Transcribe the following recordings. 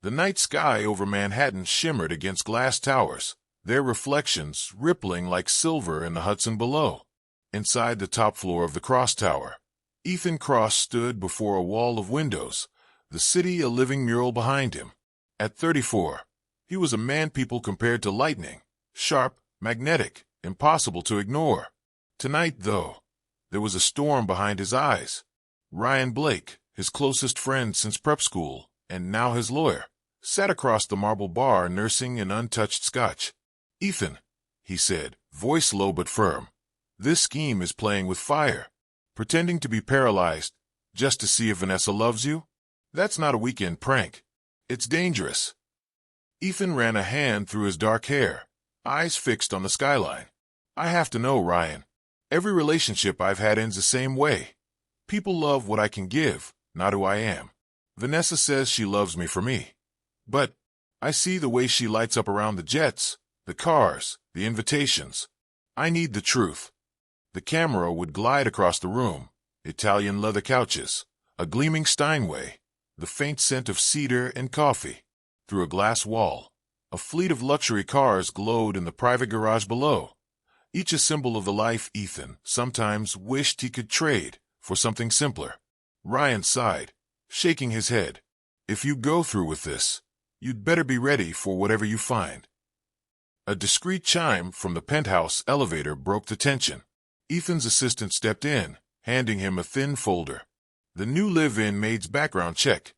The night sky over Manhattan shimmered against glass towers, their reflections rippling like silver in the Hudson below. Inside the top floor of the Cross Tower, Ethan Cross stood before a wall of windows, the city a living mural behind him. At 34, he was a man people compared to lightning, sharp, magnetic, impossible to ignore. Tonight, though, there was a storm behind his eyes. Ryan Blake, his closest friend since prep school, and now his lawyer, sat across the marble bar nursing an untouched scotch. "Ethan," he said, voice low but firm, "this scheme is playing with fire. Pretending to be paralyzed just to see if Vanessa loves you? That's not a weekend prank. It's dangerous." Ethan ran a hand through his dark hair, eyes fixed on the skyline. "I have to know, Ryan. Every relationship I've had ends the same way. People love what I can give, not who I am. Vanessa says she loves me for me. But I see the way she lights up around the jets, the cars, the invitations. I need the truth." The camera would glide across the room, Italian leather couches, a gleaming Steinway, the faint scent of cedar and coffee. Through a glass wall, a fleet of luxury cars glowed in the private garage below, each a symbol of the life Ethan sometimes wished he could trade for something simpler. Ryan sighed, shaking his head. "If you go through with this, you'd better be ready for whatever you find." A discreet chime from the penthouse elevator broke the tension. Ethan's assistant stepped in, handing him a thin folder. "The new live-in Maid's background check,"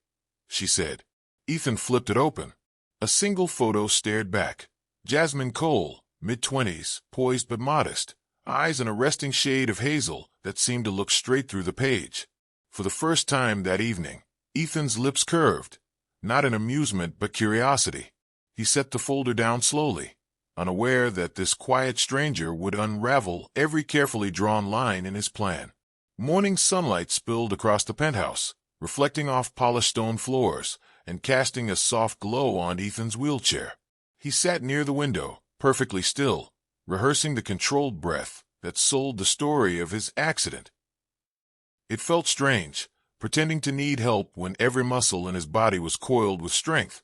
she said. Ethan flipped it open. A single photo stared back. Jasmine Cole, mid-20s, poised but modest, eyes an arresting shade of hazel that seemed to look straight through the page. For the first time that evening, Ethan's lips curved, not in amusement but curiosity. He set the folder down slowly, unaware that this quiet stranger would unravel every carefully drawn line in his plan. Morning sunlight spilled across the penthouse, reflecting off polished stone floors and casting a soft glow on Ethan's wheelchair. He sat near the window, perfectly still, rehearsing the controlled breath that sold the story of his accident. It felt strange, pretending to need help when every muscle in his body was coiled with strength.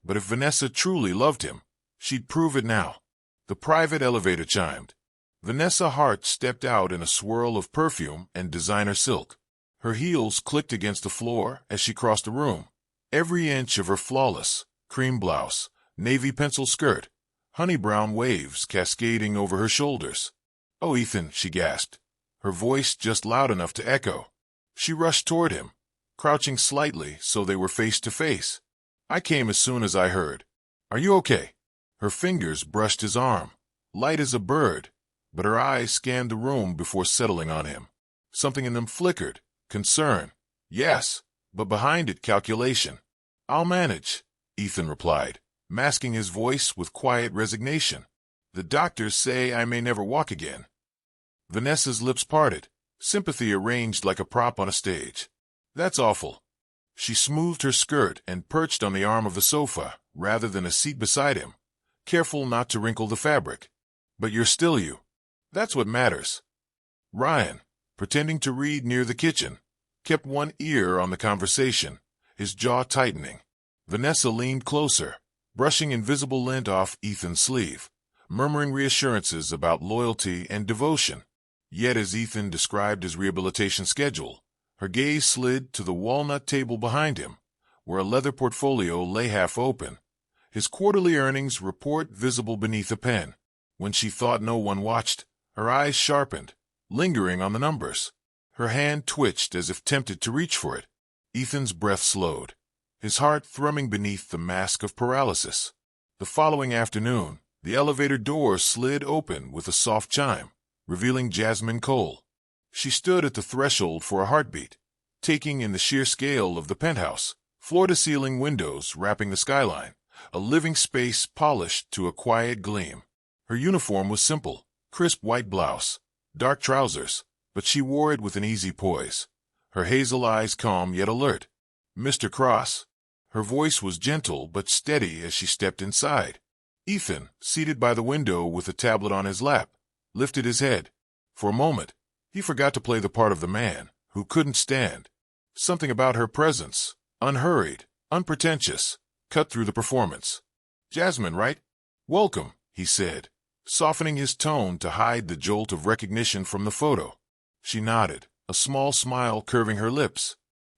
But if Vanessa truly loved him, she'd prove it now. The private elevator chimed. Vanessa Hart stepped out in a swirl of perfume and designer silk. Her heels clicked against the floor as she crossed the room. Every inch of her flawless, cream blouse, navy pencil skirt, honey brown waves cascading over her shoulders. "Oh, Ethan," she gasped, her voice just loud enough to echo. She rushed toward him, crouching slightly so they were face to face. "I came as soon as I heard. Are you okay?" Her fingers brushed his arm, light as a bird, but her eyes scanned the room before settling on him. Something in them flickered, concern. Yes, but behind it calculation. "I'll manage," Ethan replied, masking his voice with quiet resignation. "The doctors say I may never walk again." Vanessa's lips parted, sympathy arranged like a prop on a stage. "That's awful." She smoothed her skirt and perched on the arm of the sofa rather than a seat beside him, careful not to wrinkle the fabric. "But you're still you. That's what matters." Ryan, pretending to read near the kitchen, kept one ear on the conversation, his jaw tightening. Vanessa leaned closer, brushing invisible lint off Ethan's sleeve, murmuring reassurances about loyalty and devotion. Yet as Ethan described his rehabilitation schedule, her gaze slid to the walnut table behind him, where a leather portfolio lay half open, his quarterly earnings report visible beneath a pen. When she thought no one watched, her eyes sharpened, lingering on the numbers. Her hand twitched as if tempted to reach for it. Ethan's breath slowed, his heart thrumming beneath the mask of paralysis. The following afternoon, the elevator door slid open with a soft chime, revealing Jasmine Cole. She stood at the threshold for a heartbeat, taking in the sheer scale of the penthouse, floor-to-ceiling windows wrapping the skyline, a living space polished to a quiet gleam. Her uniform was simple, crisp white blouse, dark trousers, but she wore it with an easy poise, her hazel eyes calm yet alert. "Mr. Cross." Her voice was gentle but steady as she stepped inside. Ethan, seated by the window with a tablet on his lap, lifted his head. For a moment, he forgot to play the part of the man who couldn't stand. Something about her presence, unhurried, unpretentious, cut through the performance. "Jasmine, right? Welcome," he said, softening his tone to hide the jolt of recognition from the photo. She nodded, a small smile curving her lips.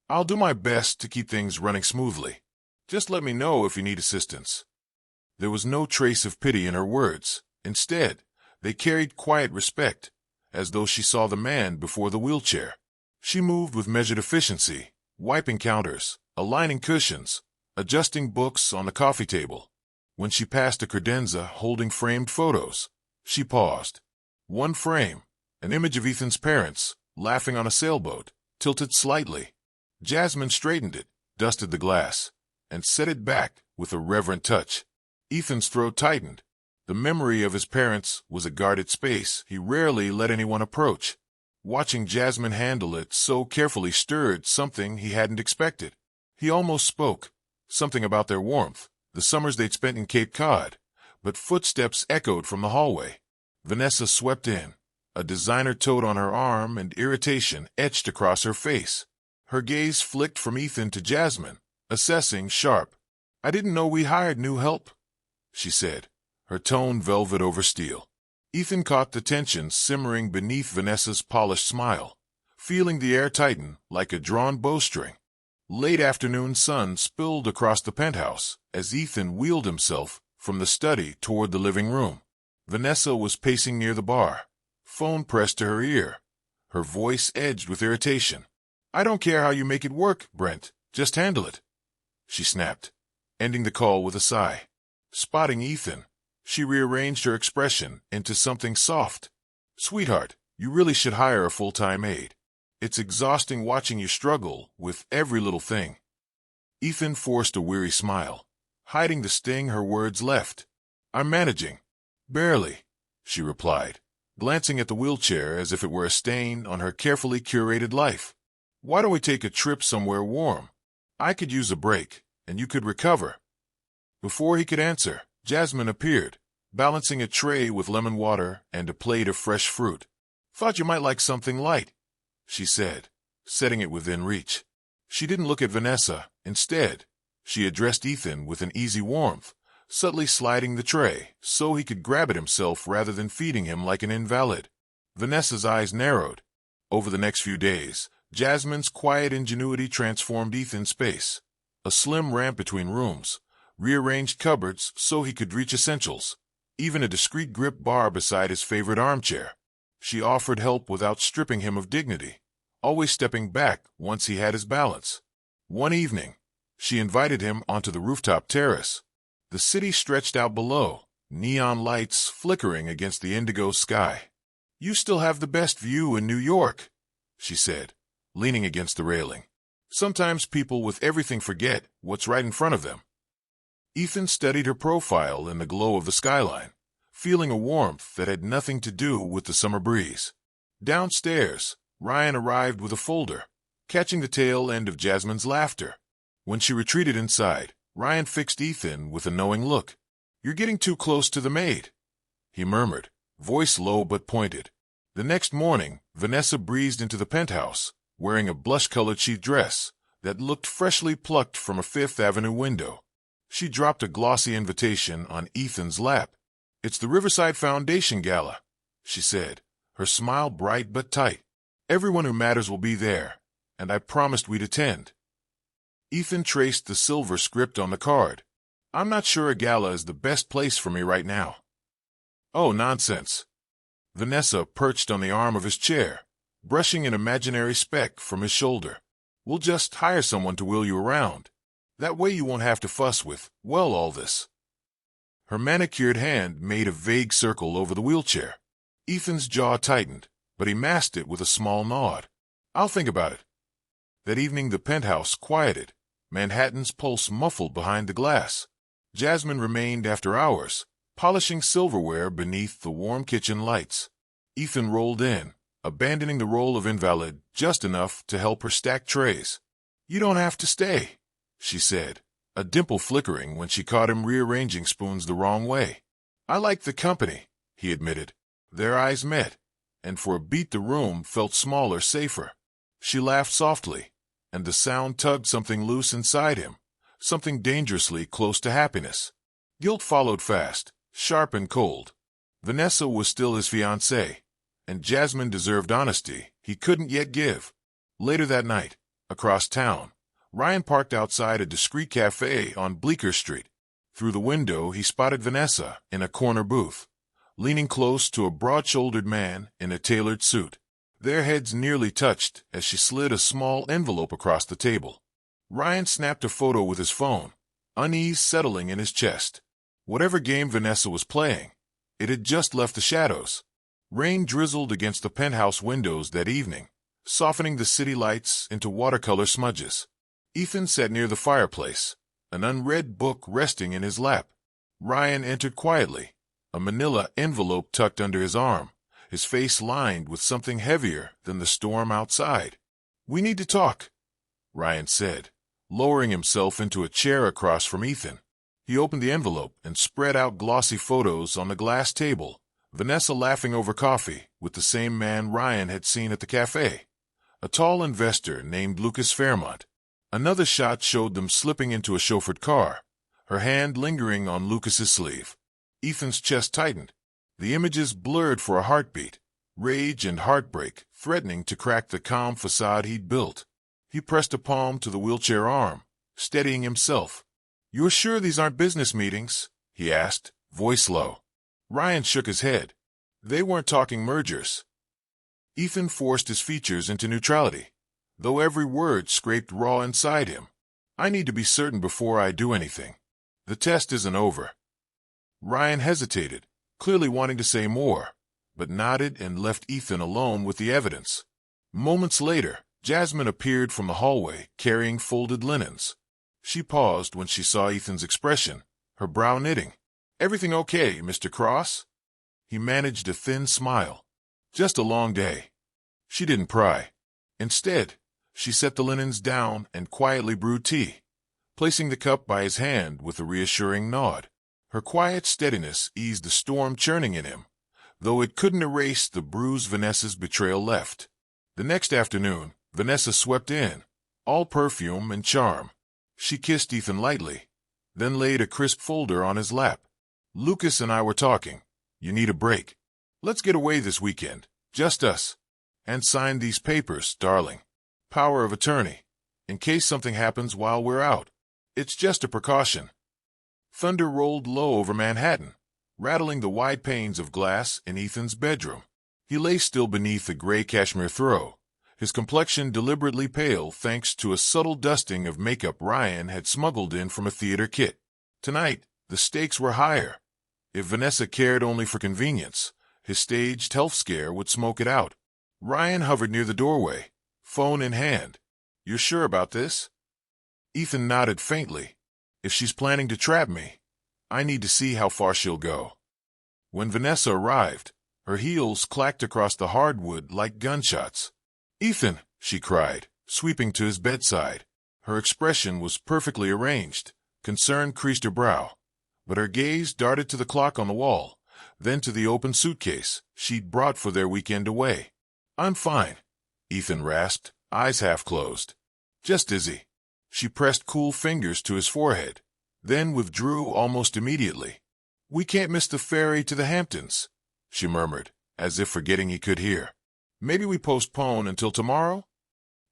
"I'll do my best to keep things running smoothly. Just let me know if you need assistance." There was no trace of pity in her words. Instead, they carried quiet respect, as though she saw the man before the wheelchair. She moved with measured efficiency, wiping counters, aligning cushions, adjusting books on the coffee table. When she passed a credenza holding framed photos, she paused. One frame, an image of Ethan's parents, laughing on a sailboat, tilted slightly. Jasmine straightened it, dusted the glass, and set it back with a reverent touch. Ethan's throat tightened. The memory of his parents was a guarded space he rarely let anyone approach. Watching Jasmine handle it so carefully stirred something he hadn't expected. He almost spoke, something about their warmth, the summers they'd spent in Cape Cod, but footsteps echoed from the hallway. Vanessa swept in, a designer tote on her arm and irritation etched across her face. Her gaze flicked from Ethan to Jasmine, assessing sharp. "I didn't know we hired new help," she said, her tone velvet over steel. Ethan caught the tension simmering beneath Vanessa's polished smile, feeling the air tighten like a drawn bowstring. Late afternoon sun spilled across the penthouse as Ethan wheeled himself from the study toward the living room. Vanessa was pacing near the bar, phone pressed to her ear, her voice edged with irritation. "I don't care how you make it work, Brent. Just handle it," she snapped, ending the call with a sigh. Spotting Ethan, she rearranged her expression into something soft. "Sweetheart, you really should hire a full-time maid. It's exhausting watching you struggle with every little thing." Ethan forced a weary smile, hiding the sting her words left. "I'm managing. Barely," she replied, glancing at the wheelchair as if it were a stain on her carefully curated life. "Why don't we take a trip somewhere warm? I could use a break, and you could recover." Before he could answer, Jasmine appeared, balancing a tray with lemon water and a plate of fresh fruit. "Thought you might like something light," she said, setting it within reach. She didn't look at Vanessa. Instead, she addressed Ethan with an easy warmth, subtly sliding the tray so he could grab it himself rather than feeding him like an invalid. Vanessa's eyes narrowed. Over the next few days, Jasmine's quiet ingenuity transformed Ethan's space. A slim ramp between rooms, rearranged cupboards so he could reach essentials, even a discreet grip bar beside his favorite armchair. She offered help without stripping him of dignity, always stepping back once he had his balance. One evening, she invited him onto the rooftop terrace. The city stretched out below, neon lights flickering against the indigo sky. "You still have the best view in New York," she said, leaning against the railing. "Sometimes people with everything forget what's right in front of them." Ethan studied her profile in the glow of the skyline, feeling a warmth that had nothing to do with the summer breeze. Downstairs, Ryan arrived with a folder, catching the tail end of Jasmine's laughter. When she retreated inside, Ryan fixed Ethan with a knowing look. "You're getting too close to the maid," he murmured, voice low but pointed. The next morning, Vanessa breezed into the penthouse, wearing a blush-colored cheap dress that looked freshly plucked from a Fifth Avenue window. She dropped a glossy invitation on Ethan's lap. "It's the Riverside Foundation Gala," she said, her smile bright but tight. "Everyone who matters will be there, and I promised we'd attend." Ethan traced the silver script on the card. "I'm not sure a gala is the best place for me right now." "Oh, nonsense." Vanessa perched on the arm of his chair, brushing an imaginary speck from his shoulder. "We'll just hire someone to wheel you around. That way you won't have to fuss with, well, all this." Her manicured hand made a vague circle over the wheelchair. Ethan's jaw tightened, but he masked it with a small nod. "I'll think about it." That evening the penthouse quieted, Manhattan's pulse muffled behind the glass. Jasmine remained after hours, polishing silverware beneath the warm kitchen lights. Ethan rolled in, abandoning the role of invalid just enough to help her stack trays. "You don't have to stay," she said, a dimple flickering when she caught him rearranging spoons the wrong way. "I like the company," he admitted. Their eyes met, and for a beat the room felt smaller, safer. She laughed softly, and the sound tugged something loose inside him, something dangerously close to happiness. Guilt followed fast, sharp and cold. Vanessa was still his fiancée, and Jasmine deserved honesty he couldn't yet give. Later that night, across town, Ryan parked outside a discreet cafe on Bleecker Street. Through the window he spotted Vanessa in a corner booth, leaning close to a broad-shouldered man in a tailored suit. Their heads nearly touched as she slid a small envelope across the table. Ryan snapped a photo with his phone, unease settling in his chest. Whatever game Vanessa was playing, it had just left the shadows. Rain drizzled against the penthouse windows that evening, softening the city lights into watercolor smudges. Ethan sat near the fireplace, an unread book resting in his lap. Ryan entered quietly, a manila envelope tucked under his arm, his face lined with something heavier than the storm outside. "We need to talk," Ryan said, lowering himself into a chair across from Ethan. He opened the envelope and spread out glossy photos on the glass table, Vanessa laughing over coffee with the same man Ryan had seen at the cafe, a tall investor named Lucas Fairmont. Another shot showed them slipping into a chauffeured car, her hand lingering on Lucas's sleeve. Ethan's chest tightened. The images blurred for a heartbeat, rage and heartbreak threatening to crack the calm facade he'd built. He pressed a palm to the wheelchair arm, steadying himself. "You're sure these aren't business meetings?" he asked, voice low. Ryan shook his head. They weren't talking mergers. Ethan forced his features into neutrality, though every word scraped raw inside him. "I need to be certain before I do anything. The test isn't over." Ryan hesitated, clearly wanting to say more, but nodded and left Ethan alone with the evidence. Moments later, Jasmine appeared from the hallway carrying folded linens. She paused when she saw Ethan's expression, her brow knitting. "Everything okay, Mr. Cross?" He managed a thin smile. "Just a long day." She didn't pry. Instead, she set the linens down and quietly brewed tea, placing the cup by his hand with a reassuring nod. Her quiet steadiness eased the storm churning in him, though it couldn't erase the bruise Vanessa's betrayal left. The next afternoon, Vanessa swept in, all perfume and charm. She kissed Ethan lightly, then laid a crisp folder on his lap. "Lucas and I were talking. You need a break. Let's get away this weekend, just us. And sign these papers, darling. Power of attorney, in case something happens while we're out. It's just a precaution." Thunder rolled low over Manhattan, rattling the wide panes of glass in Ethan's bedroom. He lay still beneath a gray cashmere throw, his complexion deliberately pale thanks to a subtle dusting of makeup Ryan had smuggled in from a theater kit. Tonight, the stakes were higher. If Vanessa cared only for convenience, his staged health scare would smoke it out. Ryan hovered near the doorway, phone in hand. "You're sure about this?" Ethan nodded faintly. "If she's planning to trap me, I need to see how far she'll go." When Vanessa arrived, her heels clacked across the hardwood like gunshots. "Ethan!" she cried, sweeping to his bedside. Her expression was perfectly arranged. Concern creased her brow, but her gaze darted to the clock on the wall, then to the open suitcase she'd brought for their weekend away. "I'm fine," Ethan rasped, eyes half closed. "Just dizzy." She pressed cool fingers to his forehead, then withdrew almost immediately. "We can't miss the ferry to the Hamptons," she murmured, as if forgetting he could hear. "Maybe we postpone until tomorrow?"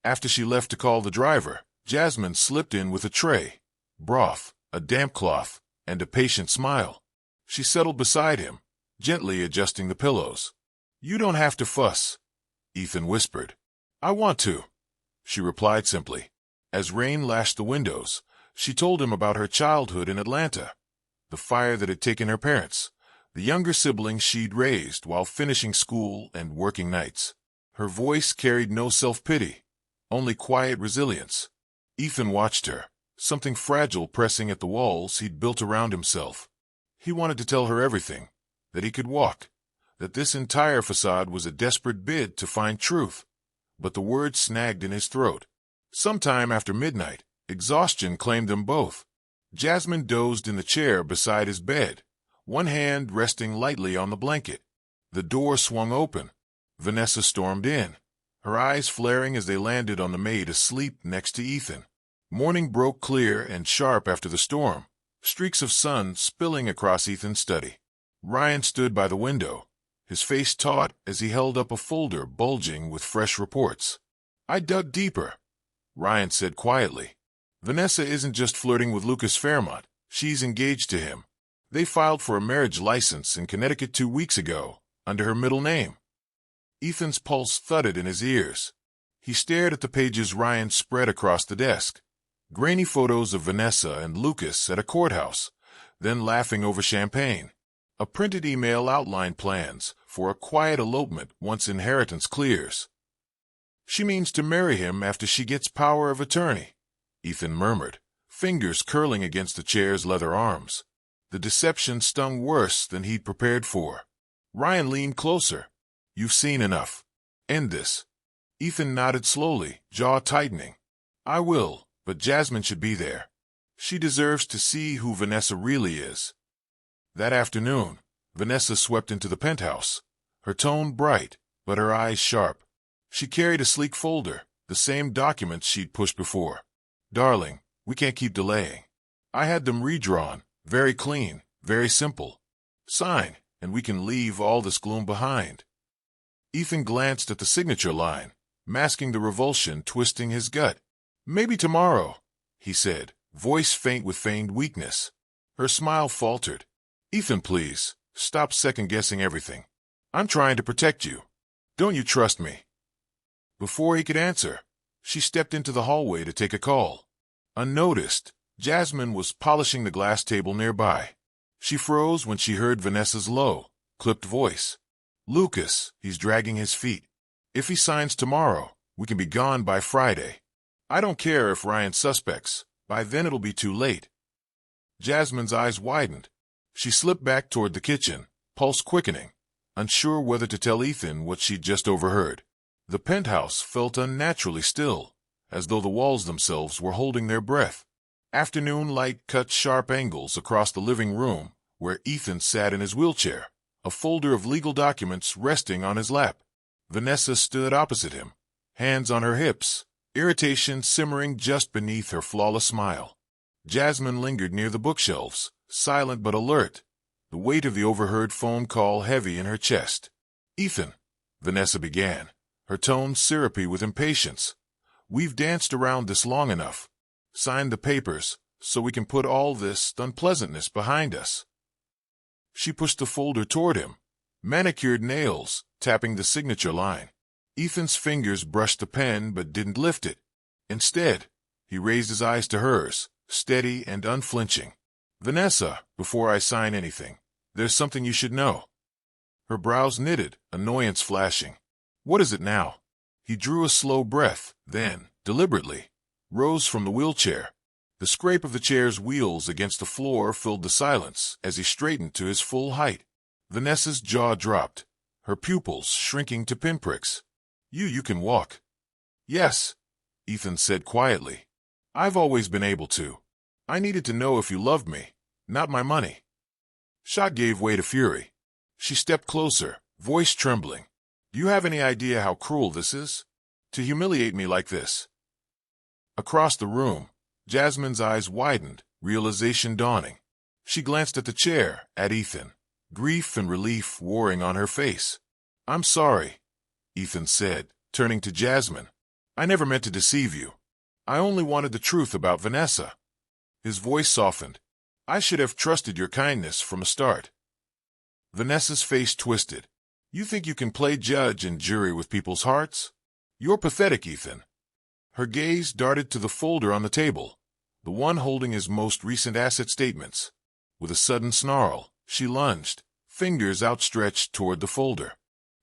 After she left to call the driver, Jasmine slipped in with a tray, broth, a damp cloth, and a patient smile. She settled beside him, gently adjusting the pillows. "You don't have to fuss," Ethan whispered. "I want to," she replied simply. As rain lashed the windows, she told him about her childhood in Atlanta, the fire that had taken her parents, the younger siblings she'd raised while finishing school and working nights. Her voice carried no self-pity, only quiet resilience. Ethan watched her, something fragile pressing at the walls he'd built around himself. He wanted to tell her everything, that he could walk, that this entire facade was a desperate bid to find truth, but the words snagged in his throat. Sometime after midnight, exhaustion claimed them both. Jasmine dozed in the chair beside his bed, one hand resting lightly on the blanket. The door swung open. Vanessa stormed in, her eyes flaring as they landed on the maid asleep next to Ethan. Morning broke clear and sharp after the storm, streaks of sun spilling across Ethan's study. Ryan stood by the window, his face taut as he held up a folder bulging with fresh reports. I dug deeper, Ryan said quietly. Vanessa isn't just flirting with Lucas Fairmont, she's engaged to him. They filed for a marriage license in Connecticut 2 weeks ago, under her middle name. Ethan's pulse thudded in his ears. He stared at the pages Ryan spread across the desk. Grainy photos of Vanessa and Lucas at a courthouse, then laughing over champagne. A printed email outlined plans for a quiet elopement once inheritance clears. She means to marry him after she gets power of attorney, Ethan murmured, fingers curling against the chair's leather arms. The deception stung worse than he'd prepared for. Ryan leaned closer. You've seen enough. End this. Ethan nodded slowly, jaw tightening. I will, but Jasmine should be there. She deserves to see who Vanessa really is. That afternoon, Vanessa swept into the penthouse, her tone bright, but her eyes sharp. She carried a sleek folder, the same documents she'd pushed before. Darling, we can't keep delaying. I had them redrawn, very clean, very simple. Sign, and we can leave all this gloom behind. Ethan glanced at the signature line, masking the revulsion twisting his gut. Maybe tomorrow, he said, voice faint with feigned weakness. Her smile faltered. Ethan, please, stop second-guessing everything. I'm trying to protect you. Don't you trust me? Before he could answer, she stepped into the hallway to take a call. Unnoticed, Jasmine was polishing the glass table nearby. She froze when she heard Vanessa's low, clipped voice. Lucas, he's dragging his feet. If he signs tomorrow, we can be gone by Friday. I don't care if Ryan suspects. By then it'll be too late. Jasmine's eyes widened. She slipped back toward the kitchen, pulse quickening, unsure whether to tell Ethan what she'd just overheard. The penthouse felt unnaturally still, as though the walls themselves were holding their breath. Afternoon light cut sharp angles across the living room, where Ethan sat in his wheelchair, a folder of legal documents resting on his lap. Vanessa stood opposite him, hands on her hips, irritation simmering just beneath her flawless smile. Jasmine lingered near the bookshelves, silent but alert, the weight of the overheard phone call heavy in her chest. Ethan, Vanessa began, her tone syrupy with impatience. We've danced around this long enough. Sign the papers, so we can put all this unpleasantness behind us. She pushed the folder toward him, manicured nails, tapping the signature line. Ethan's fingers brushed the pen but didn't lift it. Instead, he raised his eyes to hers, steady and unflinching. Vanessa, before I sign anything, there's something you should know. Her brows knitted, annoyance flashing. What is it now? He drew a slow breath, then, deliberately, rose from the wheelchair. The scrape of the chair's wheels against the floor filled the silence as he straightened to his full height. Vanessa's jaw dropped, her pupils shrinking to pinpricks. You can walk. Yes, Ethan said quietly. I've always been able to. I needed to know if you loved me, not my money. Shock gave way to fury. She stepped closer, voice trembling. Do you have any idea how cruel this is? To humiliate me like this? Across the room, Jasmine's eyes widened, realization dawning. She glanced at the chair, at Ethan, grief and relief warring on her face. I'm sorry, Ethan said, turning to Jasmine. I never meant to deceive you. I only wanted the truth about Vanessa. His voice softened. I should have trusted your kindness from a start. Vanessa's face twisted. You think you can play judge and jury with people's hearts? You're pathetic, Ethan. Her gaze darted to the folder on the table, the one holding his most recent asset statements. With a sudden snarl, she lunged, fingers outstretched toward the folder.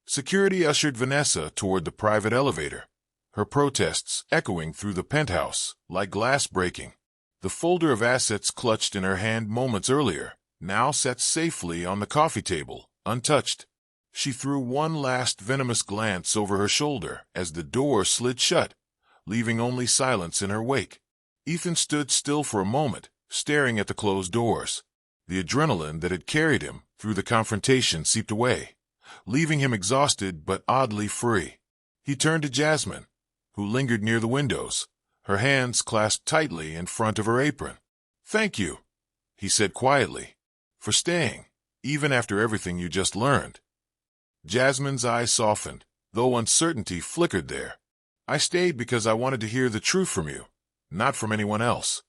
Security ushered Vanessa toward the private elevator, her protests echoing through the penthouse like glass breaking. The folder of assets clutched in her hand moments earlier now sat safely on the coffee table, untouched. She threw one last venomous glance over her shoulder as the door slid shut, leaving only silence in her wake. Ethan stood still for a moment, staring at the closed doors. The adrenaline that had carried him through the confrontation seeped away, leaving him exhausted but oddly free. He turned to Jasmine, who lingered near the windows, her hands clasped tightly in front of her apron. "Thank you," he said quietly, "for staying, even after everything you just learned." Jasmine's eyes softened, though uncertainty flickered there. "I stayed because I wanted to hear the truth from you, not from anyone else."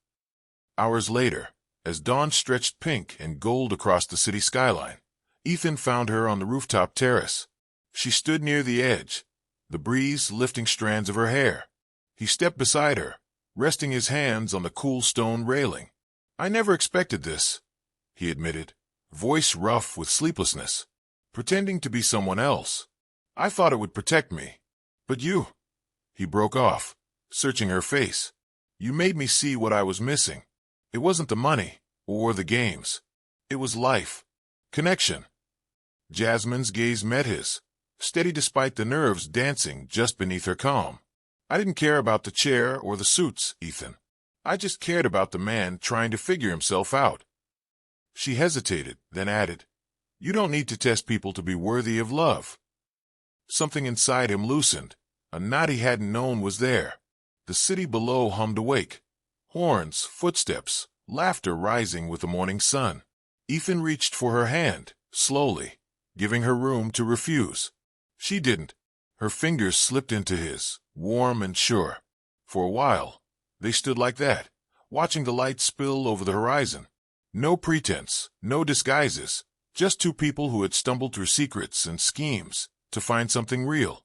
Hours later, as dawn stretched pink and gold across the city skyline, Ethan found her on the rooftop terrace. She stood near the edge, the breeze lifting strands of her hair. He stepped beside her, resting his hands on the cool stone railing. "I never expected this," he admitted, voice rough with sleeplessness. "Pretending to be someone else. I thought it would protect me. But you—" He broke off, searching her face. "You made me see what I was missing. It wasn't the money, or the games. It was life. Connection." Jasmine's gaze met his, steady despite the nerves dancing just beneath her calm. "I didn't care about the chair or the suits, Ethan. I just cared about the man trying to figure himself out." She hesitated, then added, "You don't need to test people to be worthy of love." Something inside him loosened. A knot he hadn't known was there. The city below hummed awake. Horns, footsteps, laughter rising with the morning sun. Ethan reached for her hand, slowly, giving her room to refuse. She didn't. Her fingers slipped into his, warm and sure. For a while, they stood like that, watching the light spill over the horizon. No pretense, no disguises, just two people who had stumbled through secrets and schemes to find something real.